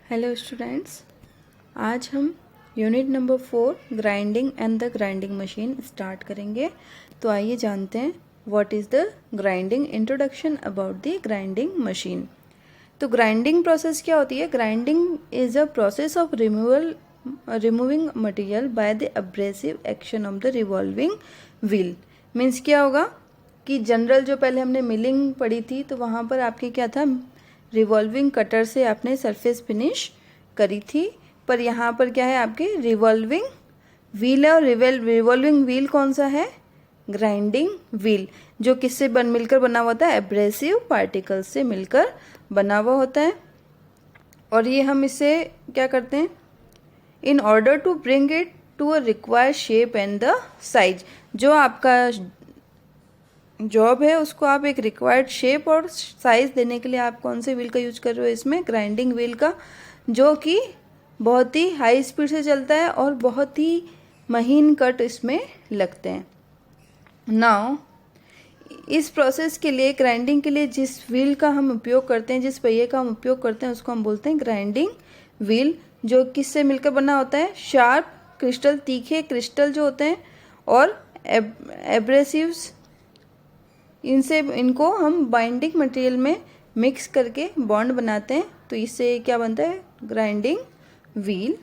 Hello students, आज हम unit number 4 grinding and the grinding machine start करेंगे। तो आइए जानते हैं what is the grinding, introduction about the grinding machine. तो ग्राइंडिंग प्रोसेस क्या होती है? Grinding is a process of removing material by the abrasive action of the revolving wheel. Means क्या होगा कि जनरल जो पहले हमने मिलिंग पढ़ी थी तो वहाँ पर आपके क्या था, रिवॉल्विंग कटर से आपने सरफेस फिनिश करी थी। पर यहाँ पर क्या है, आपके रिवॉल्विंग व्हील है। और रिवॉल्विंग व्हील कौन सा है? ग्राइंडिंग व्हील, जो किससे मिलकर बना हुआ होता है? एब्रेसिव पार्टिकल से मिलकर बना हुआ होता है। और ये हम इससे क्या करते हैं, in order to bring it to a required shape and the size. जो आपका जॉब है उसको आप एक रिक्वायर्ड शेप और साइज देने के लिए आप कौन से व्हील का यूज कर रहे हो? इसमें ग्राइंडिंग व्हील का, जो कि बहुत ही हाई स्पीड से चलता है और बहुत ही महीन कट इसमें लगते हैं। नाउ इस प्रोसेस के लिए, ग्राइंडिंग के लिए जिस व्हील का हम उपयोग करते हैं, जिस पहिए का हम उपयोग करते हैं, उसको हम बोलते हैं ग्राइंडिंग व्हील। जो किससे मिलकर बना होता है? शार्प क्रिस्टल, तीखे क्रिस्टल जो होते हैं, और एब्रेसिव्स, इनको हम बाइंडिंग मटेरियल में मिक्स करके बॉन्ड बनाते हैं। तो इससे क्या बनता है? Grinding wheel.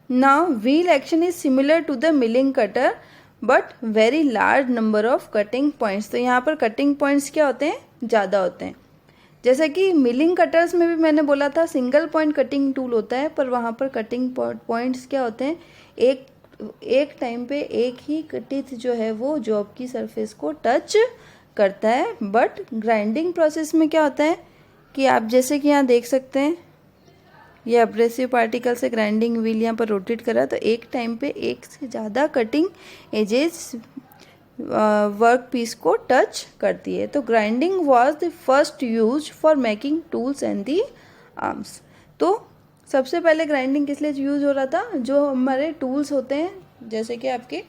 Now wheel action is similar to the milling cutter but very large number of cutting points. तो यहाँ पर कटिंग पॉइंट्स क्या होते हैं? ज़्यादा होते हैं। जैसा कि मिलिंग कटर्स में भी मैंने बोला था सिंगल पॉइंट कटिंग टूल होता है, पर वहाँ पर कटिंग पॉइंट्स क्या होते हैं? एक टाइम पे एक ही टिथ जो है वो जॉब की सरफेस को टच करता है। बट ग्राइंडिंग प्रोसेस में क्या होता है कि आप जैसे कि यहाँ देख सकते हैं, ये एब्रेसिव पार्टिकल से ग्राइंडिंग व्हील यहाँ पर रोटेट करा, तो एक टाइम पे एक से ज़्यादा कटिंग एजेस वर्क पीस को टच करती है। तो grinding was the first use for making tools and the arms. तो सबसे पहले ग्राइंडिंग किस लिए यूज हो रहा था? जो हमारे टूल्स होते हैं, जैसे कि आपके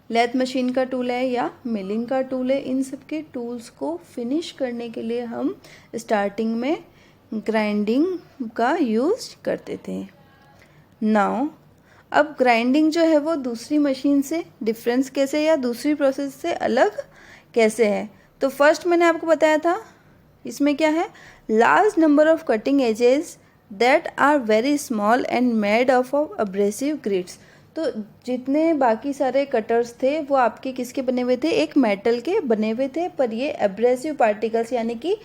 लेथ मशीन का टूल है या मिलिंग का टूल है, इन सब के टूल्स को फिनिश करने के लिए हम स्टार्टिंग में ग्राइंडिंग का यूज करते थे। नाउ अब ग्राइंडिंग जो है वो दूसरी मशीन से डिफरेंस कैसे, या दूसरी प्रोसेस से अलग कैसे है? तो फर्स्ट मैंने आपको बताया था, इसमें क्या है? Large number of cutting edges that are very small and made of abrasive grits. तो जितने बाकी सारे कटर्स थे वो आपके किसके बने हुए थे? एक मेटल के बने हुए थे, पर ये एब्रेसिव पार्टिकल्स यानी कि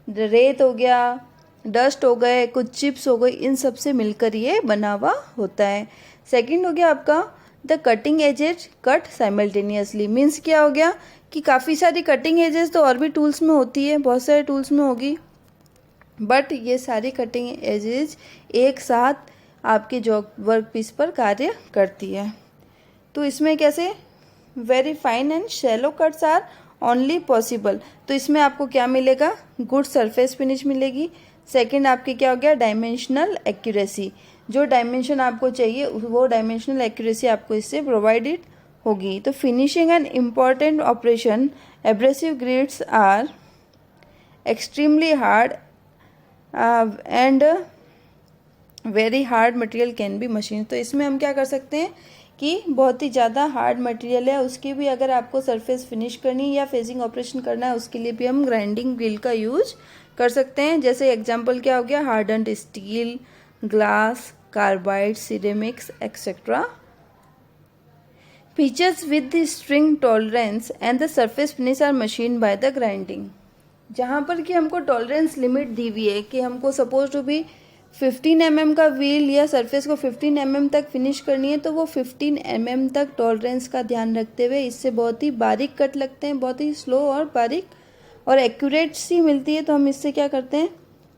रेत हो गया, डस्ट हो गए, कुछ चिप्स हो गई, इन सब से मिलकर ये बना हुआ होता है। सेकंड हो गया आपका the cutting edges cut simultaneously. Means क्या हो गया कि काफ़ी सारी कटिंग एजेस तो और भी टूल्स में होती है, बहुत सारे टूल्स में होगी, बट ये सारी कटिंग एजेस एक साथ आपके जॉब वर्क पीस पर कार्य करती है। तो इसमें कैसे? Very fine and shallow cuts are only possible. तो इसमें आपको क्या मिलेगा? गुड सरफेस फिनिश मिलेगी। सेकंड आपकी क्या हो गया? Dimensional accuracy. जो डायमेंशन आपको चाहिए वो डायमेंशनल एक्यूरेसी आपको इससे प्रोवाइडेड होगी। तो finishing and important operation, abrasive grits are extremely hard and very hard material can be machine. तो इसमें हम क्या कर सकते हैं कि बहुत ही ज़्यादा हार्ड मटेरियल है, उसकी भी अगर आपको सरफेस फिनिश करनी है या फेसिंग ऑपरेशन करना है, उसके लिए भी हम ग्राइंडिंग व्हील का यूज कर सकते हैं। जैसे एग्जांपल क्या हो गया? Hardened steel, glass, carbide, ceramics etcetera. Features with the string tolerance and the surface finish are machine by the grinding. जहाँ पर कि हमको टॉलरेंस लिमिट दी हुई है कि हमको सपोज टू बी 15 mm का व्हील या सरफेस को 15 mm तक फिनिश करनी है, तो वो 15 mm तक टॉलरेंस का ध्यान रखते हुए इससे बहुत ही बारीक कट लगते हैं, बहुत ही स्लो और बारीक और एक्यूरेसी मिलती है। तो हम इससे क्या करते हैं?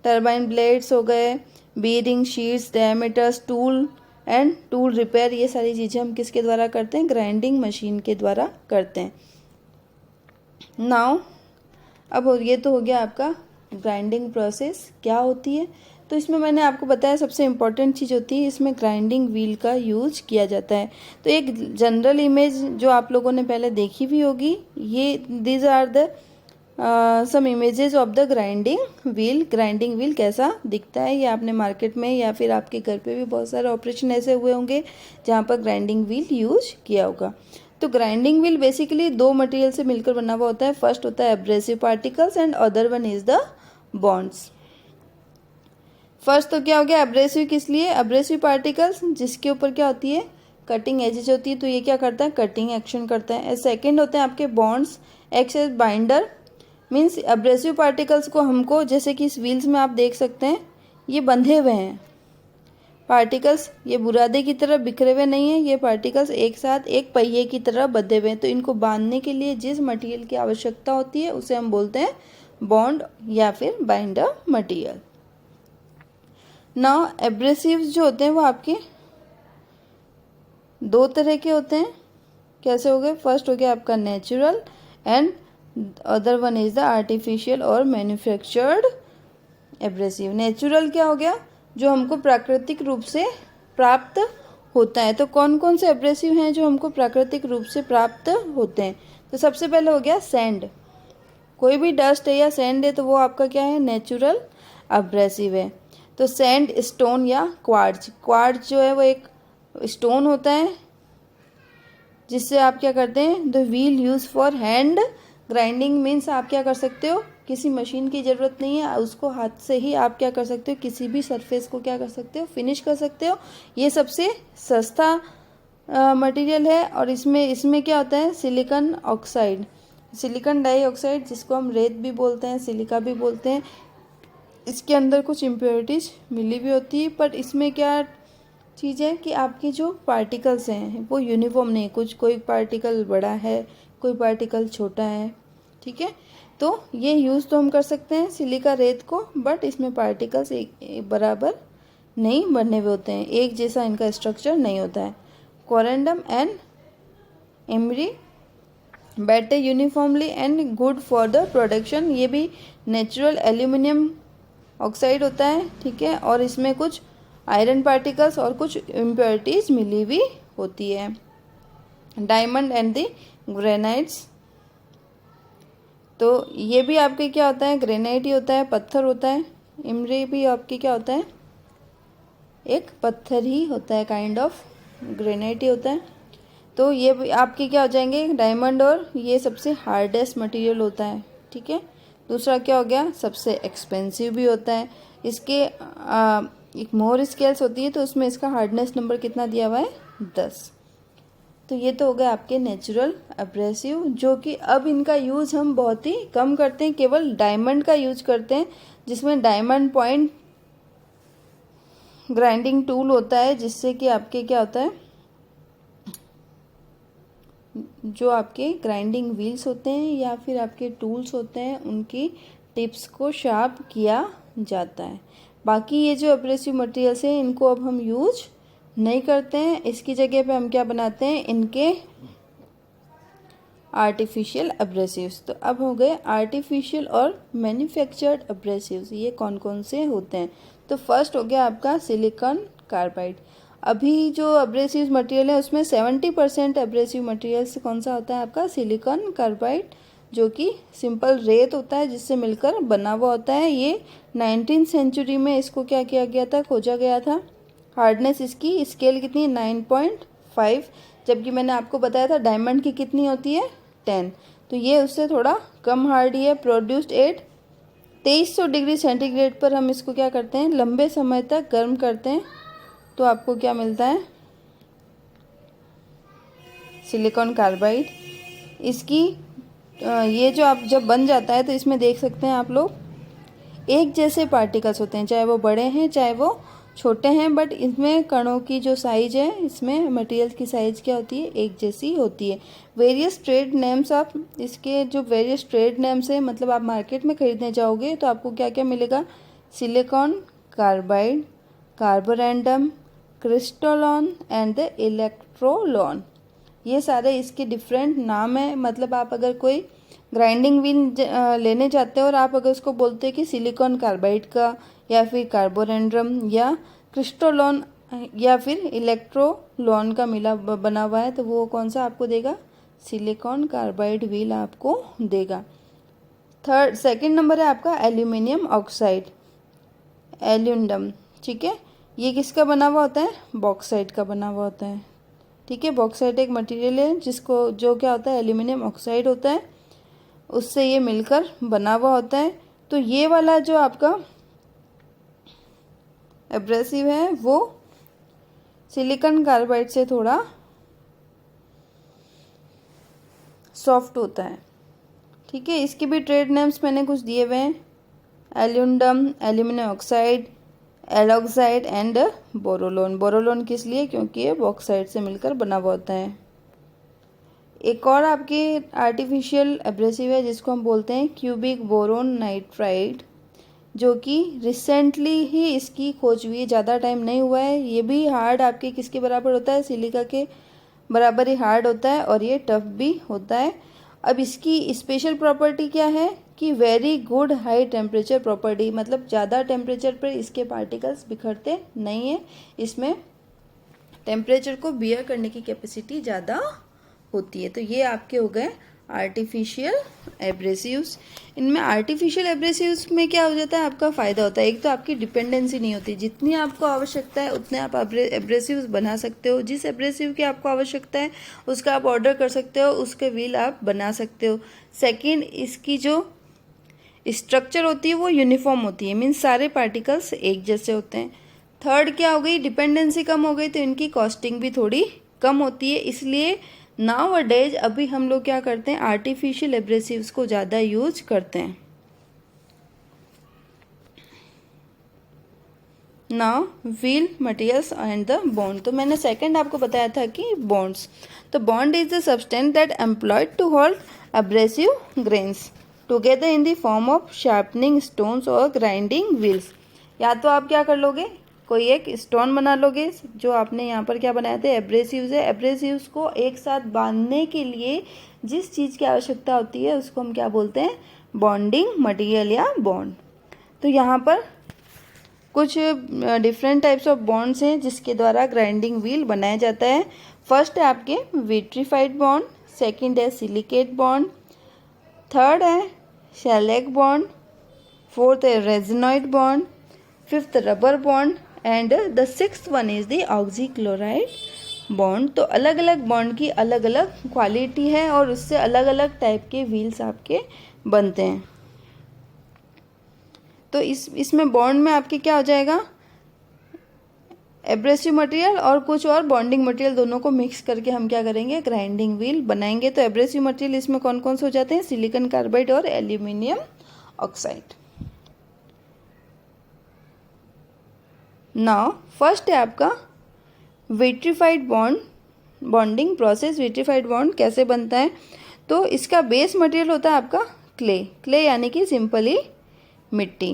टर्बाइन ब्लेड्स हो गए, bearing sheets, diameters, tool and tool repair, ये सारी चीज़ें हम किसके द्वारा करते हैं? ग्राइंडिंग मशीन के द्वारा करते हैं। नाउ अब ये तो हो गया आपका ग्राइंडिंग प्रोसेस क्या होती है। तो इसमें मैंने आपको बताया सबसे इम्पॉर्टेंट चीज़ होती है, इसमें ग्राइंडिंग व्हील का यूज किया जाता है। तो एक जनरल इमेज जो आप लोगों ने पहले देखी भी होगी, ये these are the some images of the grinding wheel. Grinding wheel कैसा दिखता है, ये आपने मार्केट में या फिर आपके घर पे भी बहुत सारे ऑपरेशन ऐसे हुए होंगे जहाँ पर ग्राइंडिंग व्हील यूज किया होगा। तो ग्राइंडिंग व्हील बेसिकली दो मटेरियल से मिलकर बना हुआ होता है। फर्स्ट होता है abrasive particles and other one is the bonds. First तो क्या हो गया एब्रेसिव, किस लिए, एब्रेसिव पार्टिकल्स जिसके ऊपर क्या होती है कटिंग एजेस होती है, तो ये क्या करता है कटिंग एक्शन करता है। सेकेंड होते हैं आपके bonds, act as binder, means abrasive particles को हमको, जैसे कि इस व्हील्स में आप देख सकते हैं ये बंधे हुए हैं पार्टिकल्स, ये बुरादे की तरह बिखरे हुए नहीं है, ये पार्टिकल्स एक साथ एक पहिए की तरह बंधे हुए हैं। तो इनको बांधने के लिए जिस मटेरियल की आवश्यकता होती है उसे हम बोलते हैं बॉन्ड या फिर बाइंडर मटेरियल। नाउ एब्रेसिव्स जो होते हैं वो आपके दो तरह के होते हैं। कैसे हो गए, फर्स्ट हो गया आपका natural and other one is the artificial और मैन्युफैक्चर्ड एब्रेसिव। नेचुरल क्या हो गया, जो हमको प्राकृतिक रूप से प्राप्त होता है। तो कौन कौन से एब्रेसिव हैं जो हमको प्राकृतिक रूप से प्राप्त होते हैं, तो सबसे पहले हो गया सैंड। कोई भी डस्ट है या सैंड है तो वो आपका क्या है नेचुरल एब्रेसिव है। तो सैंड, स्टोन या क्वार्ट्ज। क्वार्ट्ज जो है वो एक स्टोन होता है जिससे आप क्या करते हैं the wheel use for hand grinding, means आप क्या कर सकते हो किसी मशीन की ज़रूरत नहीं है, उसको हाथ से ही आप क्या कर सकते हो किसी भी सरफेस को क्या कर सकते हो फिनिश कर सकते हो। ये सबसे सस्ता मटेरियल है और इसमें क्या होता है सिलिकॉन ऑक्साइड, सिलिकॉन डाइऑक्साइड जिसको हम रेत भी बोलते हैं सिलिका भी बोलते हैं। इसके अंदर कुछ इम्प्योरिटीज मिली भी होती है, पर इसमें क्या चीज़ है कि आपके जो पार्टिकल्स हैं वो यूनिफॉर्म नहीं, कुछ कोई पार्टिकल बड़ा है कोई पार्टिकल छोटा है, ठीक है। तो ये यूज़ तो हम कर सकते हैं सिलिका रेत को, बट इसमें पार्टिकल्स एक बराबर नहीं बने हुए होते हैं, एक जैसा इनका स्ट्रक्चर नहीं होता है। कोरेंडम एंड एमरी बैटे uniformly and good for the production. ये भी नेचुरल एल्यूमिनियम ऑक्साइड होता है, ठीक है, और इसमें कुछ आयरन पार्टिकल्स और कुछ इम्प्योरिटीज मिली हुई होती है। डायमंड एंड द ग्रेनाइट्स, तो ये भी आपके क्या होता है ग्रेनाइट ही होता है, पत्थर होता है। इमरी भी आपकी क्या होता है एक पत्थर ही होता है, काइंड ऑफ ग्रेनाइट ही होता है। तो ये भी आपके क्या हो जाएंगे डायमंड, और ये सबसे हार्डेस्ट मटेरियल होता है, ठीक है। दूसरा क्या हो गया सबसे एक्सपेंसिव भी होता है। इसके एक मोर स्केल्स होती है तो उसमें इसका हार्डनेस नंबर कितना दिया हुआ है 10। तो ये तो हो गया आपके नेचुरल एब्रेसिव, जो कि अब इनका यूज़ हम बहुत ही कम करते हैं, केवल डायमंड का यूज करते हैं जिसमें डायमंड पॉइंट ग्राइंडिंग टूल होता है, जिससे कि आपके क्या होता है जो आपके ग्राइंडिंग व्हील्स होते हैं या फिर आपके टूल्स होते हैं उनकी टिप्स को शार्प किया जाता है। बाकी ये जो एब्रेसिव मटेरियल्स हैं इनको अब हम यूज नहीं करते हैं, इसकी जगह पे हम क्या बनाते हैं इनके आर्टिफिशियल एब्रेसिव्स। तो अब हो गए आर्टिफिशियल और मैन्युफैक्चर्ड एब्रेसिव्स, ये कौन कौन से होते हैं। तो फर्स्ट हो गया आपका सिलिकॉन कार्बाइड। अभी जो एब्रेसिव मटेरियल है उसमें 70% एब्रेसिव मटेरियल से कौन सा होता है आपका सिलिकॉन कार्बाइड, जो कि सिंपल रेत होता है जिससे मिलकर बना हुआ होता है। ये 19th सेंचुरी में इसको क्या किया गया था खोजा गया था। हार्डनेस इसकी स्केल कितनी है 9.5, जबकि मैंने आपको बताया था डायमंड की कितनी होती है 10, तो ये उससे थोड़ा कम हार्ड ही है। प्रोड्यूस्ड एट 2300 डिग्री सेंटीग्रेड पर हम इसको क्या करते हैं लंबे समय तक गर्म करते हैं, तो आपको क्या मिलता है सिलिकॉन कार्बाइड। इसकी ये जो आप जब बन जाता है तो इसमें देख सकते हैं आप लोग एक जैसे पार्टिकल्स होते हैं, चाहे वो बड़े हैं चाहे वो छोटे हैं, बट इसमें कणों की जो साइज है इसमें मटेरियल की साइज क्या होती है एक जैसी होती है। वेरियस ट्रेड नेम्स, आप इसके जो वेरियस ट्रेड नेम्स है मतलब आप मार्केट में खरीदने जाओगे तो आपको क्या क्या मिलेगा silicon carbide, carborundum, crystolon and the electrolon, ये सारे इसके डिफरेंट नाम है। मतलब आप अगर कोई ग्राइंडिंग व्हील लेने जाते हो और आप अगर उसको बोलते हैं कि सिलिकॉन कार्बाइड का या फिर कार्बोरेंड्रम या क्रिस्टोलॉन या फिर इलेक्ट्रोलॉन का मिला बना हुआ है, तो वो कौन सा आपको देगा सिलिकॉन कार्बाइड व्हील आपको देगा। सेकंड नंबर है आपका एल्यूमिनियम ऑक्साइड, एल्यूमिनियम, ठीक है। ये किसका बना हुआ होता है? बॉक्साइट का बना हुआ होता है, ठीक है। बॉक्साइट एक मटेरियल है जो क्या होता है? एल्यूमिनियम ऑक्साइड होता है, उससे ये मिलकर बना हुआ होता है। तो ये वाला जो आपका एब्रेसिव है वो सिलिकॉन कार्बाइड से थोड़ा सॉफ्ट होता है, ठीक है। इसके भी ट्रेड नेम्स मैंने कुछ दिए हुए हैं, एल्यूमिनियम, एल्यूमिनियम ऑक्साइड, एलॉक्साइड एंड बोरोलोन। बोरोलोन किस लिए? क्योंकि ये बॉक्साइट से मिलकर बना हुआ होता है। एक और आपके आर्टिफिशियल एब्रेसिव है जिसको हम बोलते हैं क्यूबिक बोरोन नाइट्राइड, जो कि रिसेंटली ही इसकी खोज हुई है, ज़्यादा टाइम नहीं हुआ है। ये भी हार्ड आपके किसके बराबर होता है? सिलिका के बराबर ही हार्ड होता है और ये टफ भी होता है। अब इसकी स्पेशल प्रॉपर्टी क्या है कि very good high temperature property, मतलब ज़्यादा टेम्परेचर पर इसके पार्टिकल्स बिखरते नहीं हैं। इसमें टेम्परेचर को बियर करने की कैपेसिटी ज़्यादा होती है। तो ये आपके हो गए आर्टिफिशियल एब्रेसिव्स। इनमें आर्टिफिशियल एब्रेसिव्स में क्या हो जाता है? आपका फ़ायदा होता है, एक तो आपकी डिपेंडेंसी नहीं होती, जितनी आपको आवश्यकता है उतने आप एब्रेसिव्स बना सकते हो। जिस एब्रेसिव की आपको आवश्यकता है उसका आप ऑर्डर कर सकते हो, उसके व्हील आप बना सकते हो। सेकेंड, इसकी जो स्ट्रक्चर होती है वो यूनिफॉर्म होती है, मीन्स सारे पार्टिकल्स एक जैसे होते हैं। थर्ड क्या हो गई? डिपेंडेंसी कम हो गई, तो इनकी कॉस्टिंग भी थोड़ी कम होती है। इसलिए नाउ अ डेज अभी हम लोग क्या करते हैं? आर्टिफिशियल एब्रेसिव्स को ज़्यादा यूज करते हैं। Now wheel materials and the bond. तो मैंने सेकंड आपको बताया था कि बॉन्ड्स। तो bond is the substance that employed to hold abrasive grains together in the form of sharpening stones और ग्राइंडिंग व्हील्स। या तो आप क्या कर लोगे? कोई एक स्टोन बना लोगे, जो आपने यहाँ पर क्या बनाए थे? एब्रेसिव्स है। एब्रेसिव्स को एक साथ बांधने के लिए जिस चीज़ की आवश्यकता होती है उसको हम क्या बोलते हैं? बॉन्डिंग मटेरियल या बॉन्ड। तो यहाँ पर कुछ डिफरेंट टाइप्स ऑफ बॉन्ड्स हैं जिसके द्वारा ग्राइंडिंग व्हील बनाया जाता है। फर्स्ट है आपके विट्रीफाइड बॉन्ड, सेकंड है सिलिकेट बॉन्ड, थर्ड है शेलेक बॉन्ड, फोर्थ है resinoid bond, fifth rubber bond and the sixth one is the oxychloride bond. तो अलग अलग बॉन्ड की अलग अलग क्वालिटी है और उससे अलग अलग टाइप के व्हील्स आपके बनते हैं। तो इसमें बॉन्ड में आपके क्या हो जाएगा? एब्रेसिव मटेरियल और कुछ और बॉन्डिंग मटेरियल दोनों को मिक्स करके हम क्या करेंगे? ग्राइंडिंग व्हील बनाएंगे। तो एब्रेसिव मटेरियल इसमें कौन कौन से हो जाते हैं? सिलिकॉन कार्बाइड और एल्यूमिनियम ऑक्साइड। नाउ फर्स्ट है आपका vitrified bonding process. Vitrified bond कैसे बनता है? तो इसका बेस मटेरियल होता है आपका क्ले यानी कि सिंपली मिट्टी।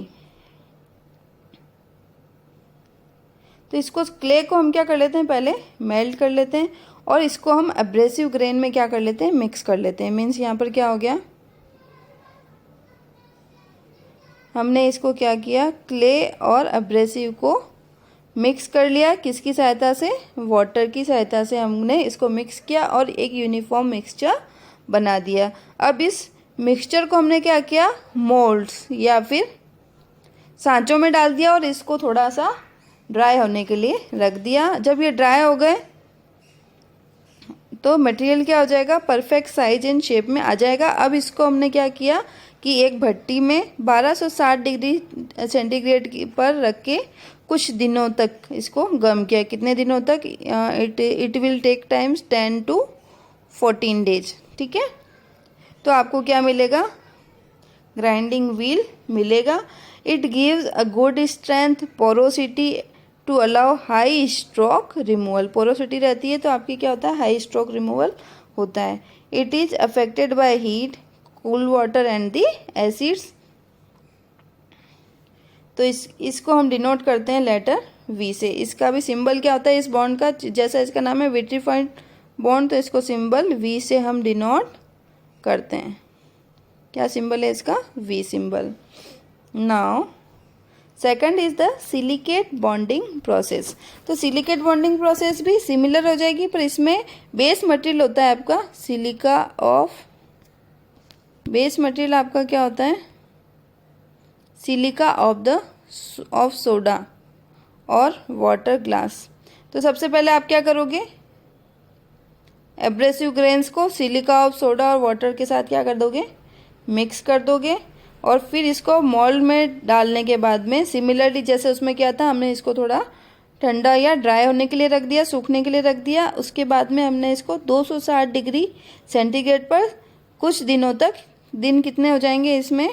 तो इसको क्ले को हम क्या कर लेते हैं? पहले मेल्ट कर लेते हैं और इसको हम एब्रेसिव ग्रेन में क्या कर लेते हैं? मिक्स कर लेते हैं। मीन्स यहाँ पर क्या हो गया? हमने इसको क्या किया? क्ले और एब्रेसिव को मिक्स कर लिया। किसकी सहायता से? वाटर की सहायता से हमने इसको मिक्स किया और एक यूनिफॉर्म मिक्सचर बना दिया। अब इस मिक्सचर को हमने क्या किया? मोल्ड्स या फिर सांचों में डाल दिया और इसको थोड़ा सा ड्राई होने के लिए रख दिया। जब ये ड्राई हो गए तो मटेरियल क्या हो जाएगा? परफेक्ट साइज एंड शेप में आ जाएगा। अब इसको हमने क्या किया कि एक भट्टी में 1260 डिग्री सेंटीग्रेड पर रख के कुछ दिनों तक इसको गर्म किया। कितने दिनों तक? It will take times 10 to 14 days, ठीक है। तो आपको क्या मिलेगा? ग्राइंडिंग व्हील मिलेगा। It gives a good strength, porosity to allow high stroke removal. Porosity रहती है तो आपकी क्या होता है? हाई स्ट्रोक रिमूवल होता है। It is affected by heat, cool water and the acids. तो इसको हम डिनोट करते हैं लेटर वी से। इसका भी सिंबल क्या होता है इस बॉन्ड का? जैसा इसका नाम है विट्रीफाइड बॉन्ड, तो इसको सिंबल वी से हम डिनोट करते हैं। क्या सिंबल है इसका? V symbol. Now second is the silicate bonding process. तो सिलिकेट बॉन्डिंग प्रोसेस भी सिमिलर हो जाएगी, पर इसमें बेस मटेरियल होता है आपका सिलिका ऑफ बेस मटेरियल आपका क्या होता है, सिलिका ऑफ सोडा और वाटर ग्लास। तो सबसे पहले आप क्या करोगे, एब्रेसिव ग्रेन्स को सिलिका ऑफ सोडा और वाटर के साथ क्या कर दोगे, मिक्स कर दोगे। और फिर इसको मोल्ड में डालने के बाद में सिमिलरली जैसे उसमें क्या था, हमने इसको थोड़ा ठंडा या ड्राई होने के लिए रख दिया, सूखने के लिए रख दिया। उसके बाद में हमने इसको 260 डिग्री सेंटीग्रेड पर कुछ दिनों तक, दिन कितने हो जाएंगे इसमें,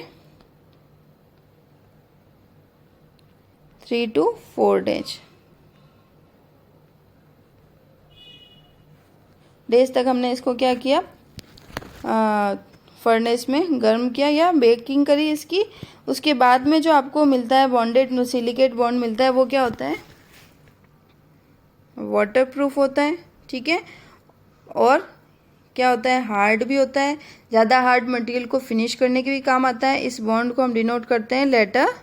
3 to 4 डेज तक हमने इसको क्या किया, फर्नेस में गर्म किया या बेकिंग करी इसकी। उसके बाद में जो आपको मिलता है बॉन्डेड सिलिकेट बॉन्ड मिलता है, वो क्या होता है, वाटरप्रूफ होता है, ठीक है। और क्या होता है, हार्ड भी होता है, ज़्यादा हार्ड मटेरियल को फिनिश करने के भी काम आता है। इस बॉन्ड को हम डिनोट करते हैं लेटर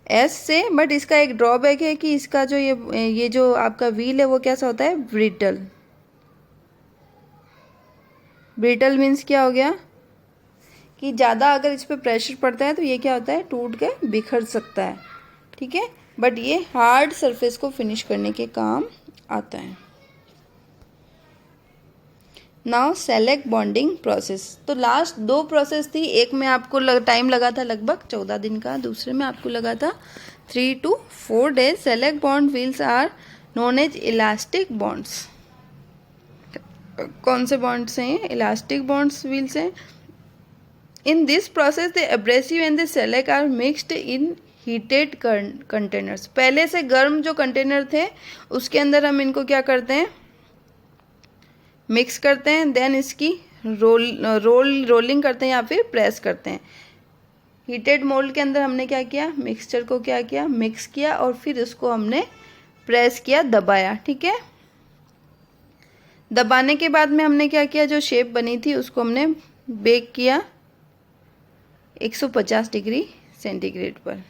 एस से। बट इसका एक ड्रॉबैक है कि इसका जो ये जो आपका व्हील है वो कैसा होता है, ब्रिटल। ब्रिटल मीन्स क्या हो गया कि ज़्यादा अगर इस पर प्रेशर पड़ता है तो ये क्या होता है, टूट के बिखर सकता है, ठीक है। बट ये हार्ड सरफेस को फिनिश करने के काम आता है। Now select bonding process. तो लास्ट 2 प्रोसेस थी, एक में आपको टाइम लगा था लगभग 14 दिन का, दूसरे में आपको लगा था 3 to 4 days। Shellac bond wheels are known as elastic bonds. कौन से बॉन्ड्स हैं, इलास्टिक बॉन्ड्स व्हील्स हैं। In this process the abrasive and the shellac are mixed in heated containers. पहले से गर्म जो कंटेनर थे उसके अंदर हम इनको क्या करते हैं, मिक्स करते हैं। देन इसकी रोलिंग करते हैं या फिर प्रेस करते हैं। हीटेड मोल्ड के अंदर हमने क्या किया, मिक्सचर को क्या किया, मिक्स किया और फिर उसको हमने प्रेस किया, दबाया, ठीक है। दबाने के बाद में हमने क्या किया, जो शेप बनी थी उसको हमने बेक किया 150 डिग्री सेंटीग्रेड पर,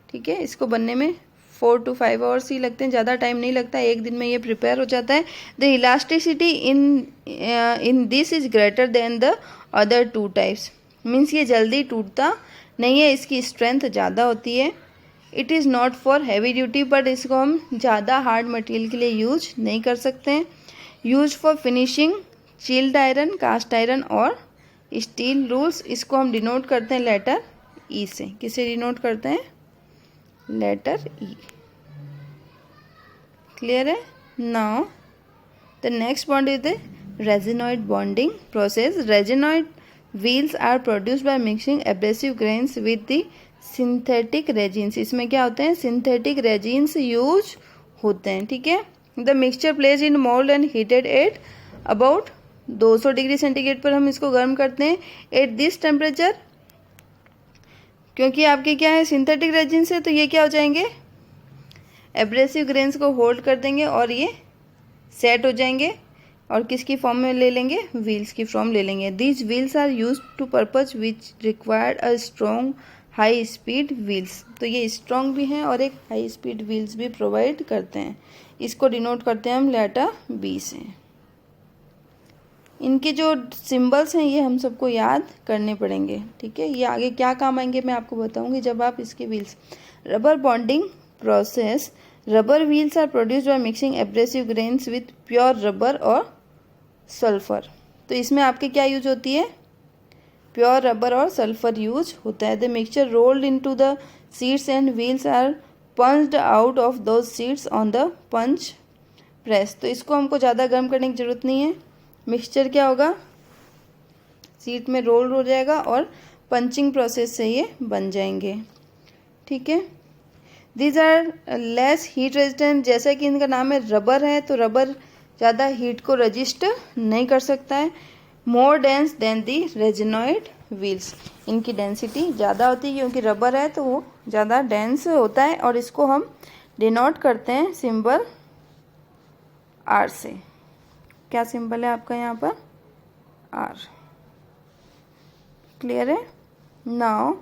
ठीक है। इसको बनने में 4 to 5 आवर्स ही लगते हैं, ज़्यादा टाइम नहीं लगता, एक दिन में ये प्रिपेयर हो जाता है। The elasticity in this is greater than the other 2 types. Means ये जल्दी टूटता नहीं है, इसकी स्ट्रेंथ ज़्यादा होती है। It is not for heavy duty, but इसको हम ज़्यादा हार्ड मटेरियल के लिए यूज नहीं कर सकते हैं। Use for finishing chilled iron, cast iron और स्टील रूल्स। इसको हम डिनोट करते हैं लेटर ई से। किसे डिनोट करते हैं, लेटर ई। क्लियर है। Now the next bond is the resinoid bonding process. Resinoid wheels are produced by mixing abrasive grains with the synthetic resins. इसमें क्या होते हैं, सिंथेटिक रेजिन्स यूज होते हैं, ठीक है। The mixture place in mould and heated at about 200 degree centigrade पर हम इसको गर्म करते हैं। एट दिस टेम्परेचर, क्योंकि आपके क्या है, सिंथेटिक रेजिन से, तो ये क्या हो जाएंगे, एब्रेसिव ग्रेन्स को होल्ड कर देंगे और ये सेट हो जाएंगे और किसकी फॉर्म में ले लेंगे, व्हील्स की फॉर्म ले लेंगे। These wheels are use to purpose which required a strong high speed wheels. तो ये स्ट्रॉन्ग भी हैं और एक हाई स्पीड व्हील्स भी प्रोवाइड करते हैं। इसको डिनोट करते हैं हम लेटर बी से। इनके जो सिंबल्स हैं ये हम सबको याद करने पड़ेंगे, ठीक है। ये आगे क्या काम आएंगे मैं आपको बताऊंगी जब आप इसके wheels. Rubber bonding process. Rubber wheels are produced by mixing abrasive grains with pure rubber और सल्फर। तो इसमें आपके क्या यूज होती है, प्योर रबर और सल्फर यूज होता है। The mixture rolled into the sheets and wheels are punched out of those sheets on the punch press. तो इसको हमको ज़्यादा गर्म करने की ज़रूरत नहीं है। मिक्सचर क्या होगा, सीट में रोल हो जाएगा और पंचिंग प्रोसेस से ये बन जाएंगे, ठीक है। These are less heat resistant. जैसा कि इनका नाम है रबर है, तो रबर ज़्यादा हीट को रजिस्ट नहीं कर सकता है। मोर डेंस देन दी रेजिनॉइड व्हील्स। इनकी डेंसिटी ज़्यादा होती है क्योंकि रबर है तो वो ज़्यादा डेंस होता है। और इसको हम डिनोट करते हैं सिंबल आर से। क्या सिंबल है आपका यहाँ पर, आर। क्लियर है। Now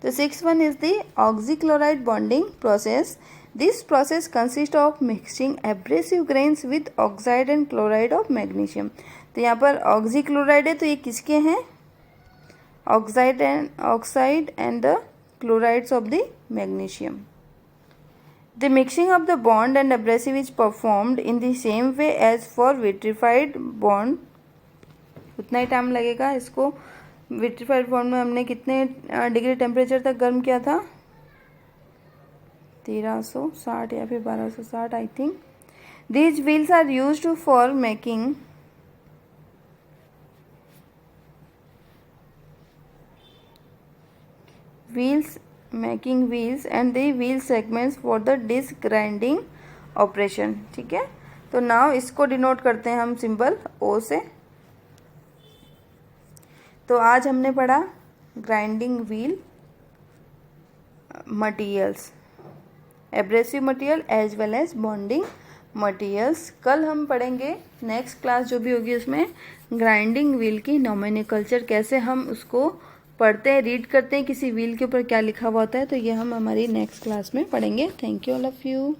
the 6th one is the oxychloride bonding process. This process consists of mixing abrasive grains with oxide and chloride of magnesium. तो यहाँ पर ऑक्सीक्लोराइड है, तो ये किसके हैं, oxide and the chlorides of the magnesium. The mixing of the bond and abrasive is performed in the same way as for vitrified bond. उतना ही time लगेगा इसको. विट्रीफाइड बॉन्ड में हमने कितने डिग्री टेम्परेचर तक गर्म किया था? 1360 या फिर 1260 I think. These wheels are used for making wheels and the wheel segments for the disc grinding operation. ठीक है, तो नाउ इसको डिनोट करते हैं हम सिंबल O से. तो आज हमने पढ़ा grinding wheel materials, abrasive material as well as bonding materials. कल हम पढ़ेंगे नेक्स्ट क्लास जो भी होगी उसमें ग्राइंडिंग व्हील की नोमेनक्लेचर, कैसे हम उसको पढ़ते हैं, रीड करते हैं, किसी व्हील के ऊपर क्या लिखा हुआ होता है. तो ये हम हमारी नेक्स्ट क्लास में पढ़ेंगे. Thank you all of you.